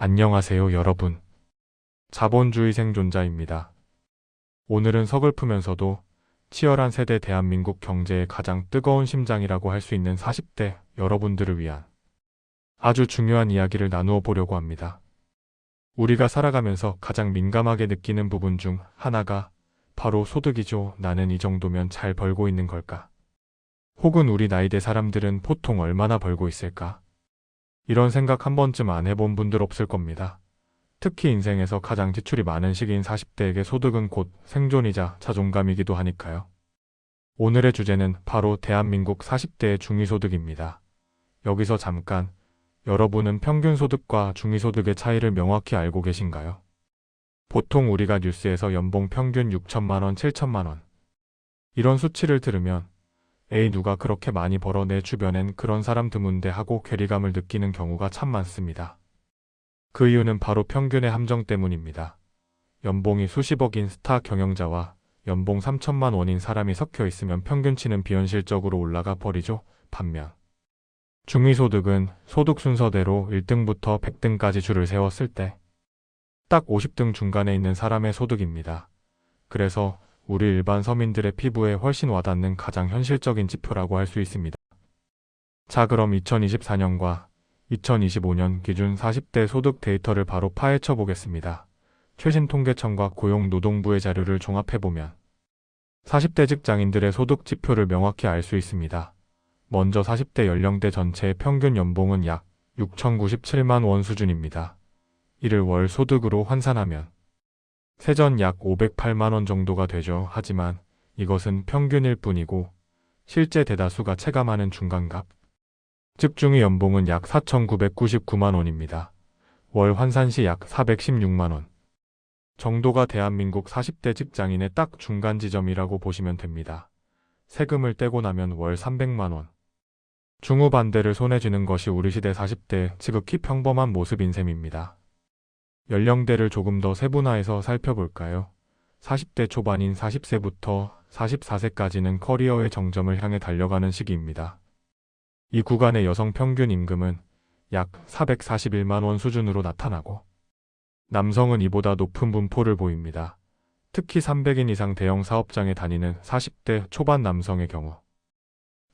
안녕하세요, 여러분. 자본주의 생존자입니다. 오늘은 서글프면서도 치열한 세대 대한민국 경제의 가장 뜨거운 심장이라고 할 수 있는 40대 여러분들을 위한 아주 중요한 이야기를 나누어 보려고 합니다. 우리가 살아가면서 가장 민감하게 느끼는 부분 중 하나가 바로 소득이죠. 나는 이 정도면 잘 벌고 있는 걸까? 혹은 우리 나이대 사람들은 보통 얼마나 벌고 있을까? 이런 생각 한 번쯤 안 해본 분들 없을 겁니다. 특히 인생에서 가장 지출이 많은 시기인 40대에게 소득은 곧 생존이자 자존감이기도 하니까요. 오늘의 주제는 바로 대한민국 40대의 중위소득입니다. 여기서 잠깐, 여러분은 평균 소득과 중위소득의 차이를 명확히 알고 계신가요? 보통 우리가 뉴스에서 연봉 평균 6천만 원, 7천만 원 이런 수치를 들으면 에이 누가 그렇게 많이 벌어 내 주변엔 그런 사람 드문데 하고 괴리감을 느끼는 경우가 참 많습니다. 그 이유는 바로 평균의 함정 때문입니다. 연봉이 수십억인 스타 경영자와 연봉 3천만 원인 사람이 섞여 있으면 평균치는 비현실적으로 올라가 버리죠. 반면 중위소득은 소득 순서대로 1등부터 100등까지 줄을 세웠을 때 딱 50등 중간에 있는 사람의 소득입니다. 그래서 우리 일반 서민들의 피부에 훨씬 와닿는 가장 현실적인 지표라고 할 수 있습니다. 자, 그럼 2024년과 2025년 기준 40대 소득 데이터를 바로 파헤쳐 보겠습니다. 최신 통계청과 고용노동부의 자료를 종합해보면 40대 직장인들의 소득 지표를 명확히 알 수 있습니다. 먼저 40대 연령대 전체의 평균 연봉은 약 6,097만 원 수준입니다. 이를 월 소득으로 환산하면 세전 약 508만 원 정도가 되죠. 하지만 이것은 평균일 뿐이고 실제 대다수가 체감하는 중간값, 즉 중위 연봉은 약 4,999만 원입니다. 월 환산 시 약 416만 원 정도가 대한민국 40대 직장인의 딱 중간 지점이라고 보시면 됩니다. 세금을 떼고 나면 월 300만 원. 중후반대를 손에 쥐는 것이 우리 시대 40대 지극히 평범한 모습인 셈입니다. 연령대를 조금 더 세분화해서 살펴볼까요? 40대 초반인 40세부터 44세까지는 커리어의 정점을 향해 달려가는 시기입니다. 이 구간의 여성 평균 임금은 약 441만 원 수준으로 나타나고 남성은 이보다 높은 분포를 보입니다. 특히 300인 이상 대형 사업장에 다니는 40대 초반 남성의 경우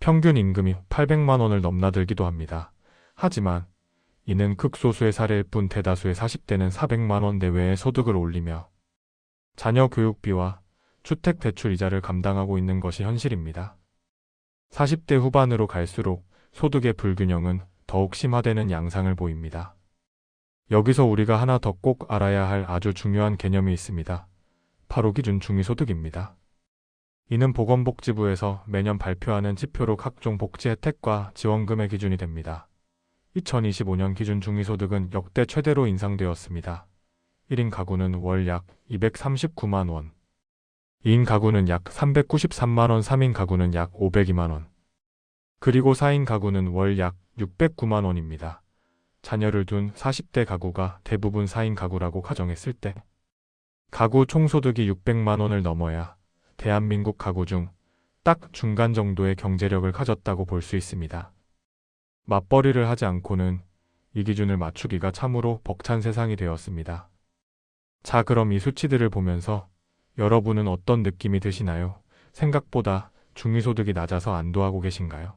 평균 임금이 800만 원을 넘나들기도 합니다. 하지만 이는 극소수의 사례일 뿐 대다수의 40대는 400만 원 내외의 소득을 올리며 자녀 교육비와 주택 대출 이자를 감당하고 있는 것이 현실입니다. 40대 후반으로 갈수록 소득의 불균형은 더욱 심화되는 양상을 보입니다. 여기서 우리가 하나 더 꼭 알아야 할 아주 중요한 개념이 있습니다. 바로 기준 중위소득입니다. 이는 보건복지부에서 매년 발표하는 지표로 각종 복지 혜택과 지원금의 기준이 됩니다. 2025년 기준 중위소득은 역대 최대로 인상되었습니다. 1인 가구는 월 약 239만 원, 2인 가구는 약 393만 원, 3인 가구는 약 502만 원, 그리고 4인 가구는 월 약 609만 원입니다. 자녀를 둔 40대 가구가 대부분 4인 가구라고 가정했을 때 가구 총소득이 600만 원을 넘어야 대한민국 가구 중 딱 중간 정도의 경제력을 가졌다고 볼 수 있습니다. 맞벌이를 하지 않고는 이 기준을 맞추기가 참으로 벅찬 세상이 되었습니다. 자, 그럼 이 수치들을 보면서 여러분은 어떤 느낌이 드시나요? 생각보다 중위소득이 낮아서 안도하고 계신가요?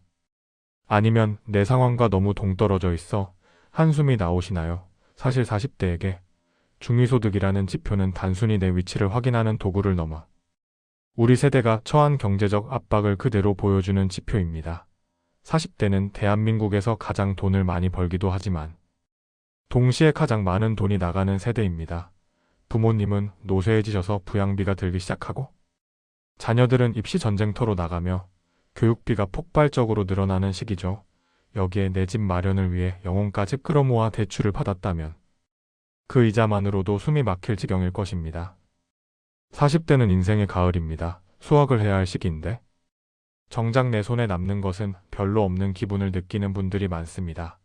아니면 내 상황과 너무 동떨어져 있어 한숨이 나오시나요? 사실 40대에게 중위소득이라는 지표는 단순히 내 위치를 확인하는 도구를 넘어 우리 세대가 처한 경제적 압박을 그대로 보여주는 지표입니다. 40대는 대한민국에서 가장 돈을 많이 벌기도 하지만 동시에 가장 많은 돈이 나가는 세대입니다. 부모님은 노쇠해지셔서 부양비가 들기 시작하고 자녀들은 입시 전쟁터로 나가며 교육비가 폭발적으로 늘어나는 시기죠. 여기에 내 집 마련을 위해 영혼까지 끌어모아 대출을 받았다면 그 이자만으로도 숨이 막힐 지경일 것입니다. 40대는 인생의 가을입니다. 수확을 해야 할 시기인데 정작 내 손에 남는 것은 별로 없는 기분을 느끼는 분들이 많습니다.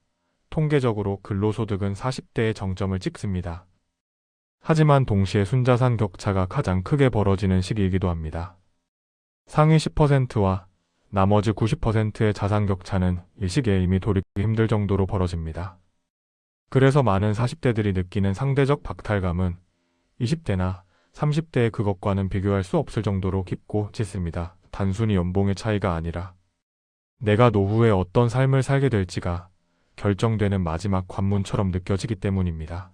통계적으로 근로소득은 40대의 정점을 찍습니다. 하지만 동시에 순자산 격차가 가장 크게 벌어지는 시기이기도 합니다. 상위 10%와 나머지 90%의 자산 격차는 이 시기에 이미 돌이키기 힘들 정도로 벌어집니다. 그래서 많은 40대들이 느끼는 상대적 박탈감은 20대나 30대의 그것과는 비교할 수 없을 정도로 깊고 짙습니다. 단순히 연봉의 차이가 아니라 내가 노후에 어떤 삶을 살게 될지가 결정되는 마지막 관문처럼 느껴지기 때문입니다.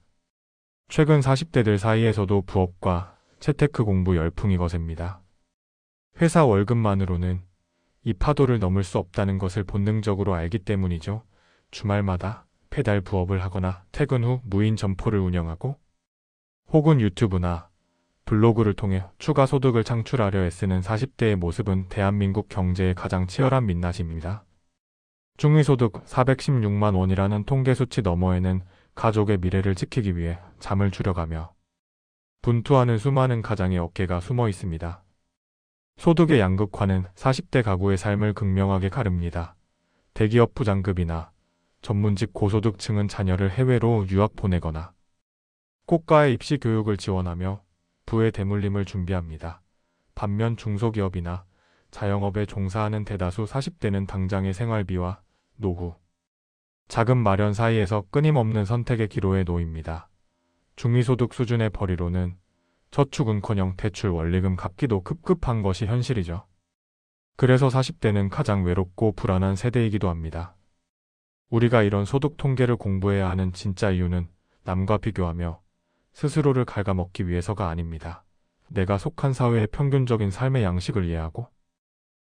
최근 40대들 사이에서도 부업과 재테크 공부 열풍이 거셉니다. 회사 월급만으로는 이 파도를 넘을 수 없다는 것을 본능적으로 알기 때문이죠. 주말마다 페달 부업을 하거나 퇴근 후 무인 점포를 운영하고 혹은 유튜브나 블로그를 통해 추가 소득을 창출하려 애쓰는 40대의 모습은 대한민국 경제의 가장 치열한 민낯입니다. 중위소득 416만 원이라는 통계 수치 너머에는 가족의 미래를 지키기 위해 잠을 줄여가며 분투하는 수많은 가장의 어깨가 숨어 있습니다. 소득의 양극화는 40대 가구의 삶을 극명하게 가릅니다. 대기업 부장급이나 전문직 고소득층은 자녀를 해외로 유학 보내거나 고가의 입시 교육을 지원하며 부의 대물림을 준비합니다. 반면 중소기업이나 자영업에 종사하는 대다수 40대는 당장의 생활비와 노후, 자금 마련 사이에서 끊임없는 선택의 기로에 놓입니다. 중위소득 수준의 벌이로는 저축은커녕 대출 원리금 갚기도 급급한 것이 현실이죠. 그래서 40대는 가장 외롭고 불안한 세대이기도 합니다. 우리가 이런 소득 통계를 공부해야 하는 진짜 이유는 남과 비교하며 스스로를 갉아먹기 위해서가 아닙니다. 내가 속한 사회의 평균적인 삶의 양식을 이해하고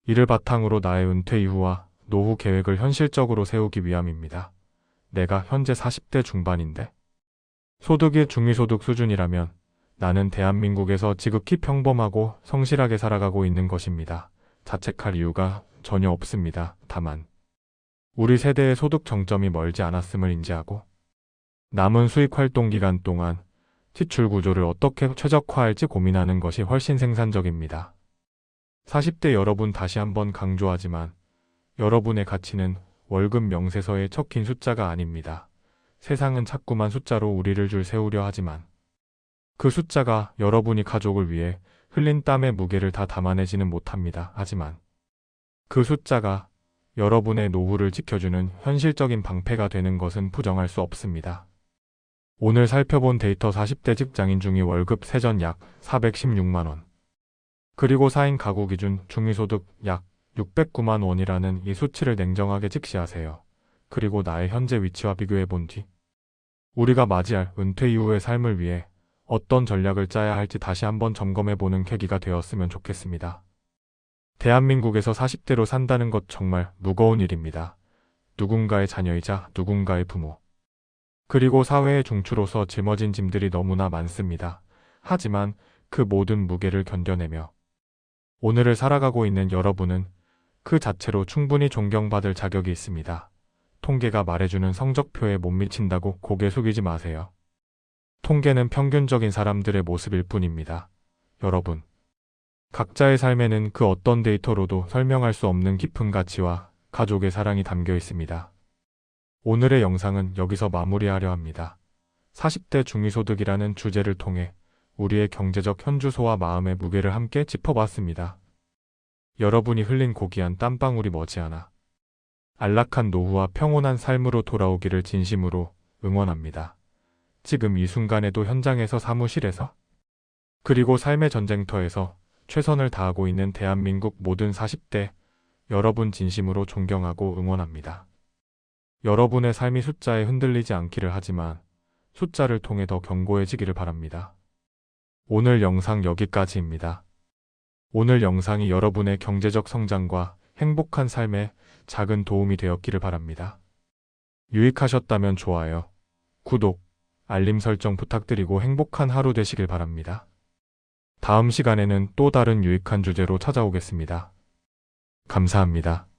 이를 바탕으로 나의 은퇴 이후와 노후 계획을 현실적으로 세우기 위함입니다. 내가 현재 40대 중반인데 소득이 중위소득 수준이라면 나는 대한민국에서 지극히 평범하고 성실하게 살아가고 있는 것입니다. 자책할 이유가 전혀 없습니다. 다만 우리 세대의 소득 정점이 멀지 않았음을 인지하고 남은 수익 활동 기간 동안 지출 구조를 어떻게 최적화할지 고민하는 것이 훨씬 생산적입니다. 40대 여러분, 다시 한번 강조하지만 여러분의 가치는 월급 명세서에 적힌 숫자가 아닙니다. 세상은 자꾸만 숫자로 우리를 줄 세우려 하지만 그 숫자가 여러분이 가족을 위해 흘린 땀의 무게를 다 담아내지는 못합니다. 하지만 그 숫자가 여러분의 노후를 지켜주는 현실적인 방패가 되는 것은 부정할 수 없습니다. 오늘 살펴본 데이터 40대 직장인 중위 월급 세전 약 416만 원, 그리고 4인 가구 기준 중위소득 약 609만 원이라는 이 수치를 냉정하게 직시하세요. 그리고 나의 현재 위치와 비교해 본 뒤 우리가 맞이할 은퇴 이후의 삶을 위해 어떤 전략을 짜야 할지 다시 한번 점검해보는 계기가 되었으면 좋겠습니다. 대한민국에서 40대로 산다는 것 정말 무거운 일입니다. 누군가의 자녀이자 누군가의 부모, 그리고 사회의 중추로서 짊어진 짐들이 너무나 많습니다. 하지만 그 모든 무게를 견뎌내며 오늘을 살아가고 있는 여러분은 그 자체로 충분히 존경받을 자격이 있습니다. 통계가 말해주는 성적표에 못 미친다고 고개 숙이지 마세요. 통계는 평균적인 사람들의 모습일 뿐입니다. 여러분, 각자의 삶에는 그 어떤 데이터로도 설명할 수 없는 깊은 가치와 가족의 사랑이 담겨 있습니다. 오늘의 영상은 여기서 마무리하려 합니다. 40대 중위소득이라는 주제를 통해 우리의 경제적 현주소와 마음의 무게를 함께 짚어봤습니다. 여러분이 흘린 고귀한 땀방울이 머지않아 안락한 노후와 평온한 삶으로 돌아오기를 진심으로 응원합니다. 지금 이 순간에도 현장에서, 사무실에서, 그리고 삶의 전쟁터에서 최선을 다하고 있는 대한민국 모든 40대 여러분 진심으로 존경하고 응원합니다. 여러분의 삶이 숫자에 흔들리지 않기를, 하지만 숫자를 통해 더 견고해지기를 바랍니다. 오늘 영상 여기까지입니다. 오늘 영상이 여러분의 경제적 성장과 행복한 삶에 작은 도움이 되었기를 바랍니다. 유익하셨다면 좋아요, 구독, 알림 설정 부탁드리고 행복한 하루 되시길 바랍니다. 다음 시간에는 또 다른 유익한 주제로 찾아오겠습니다. 감사합니다.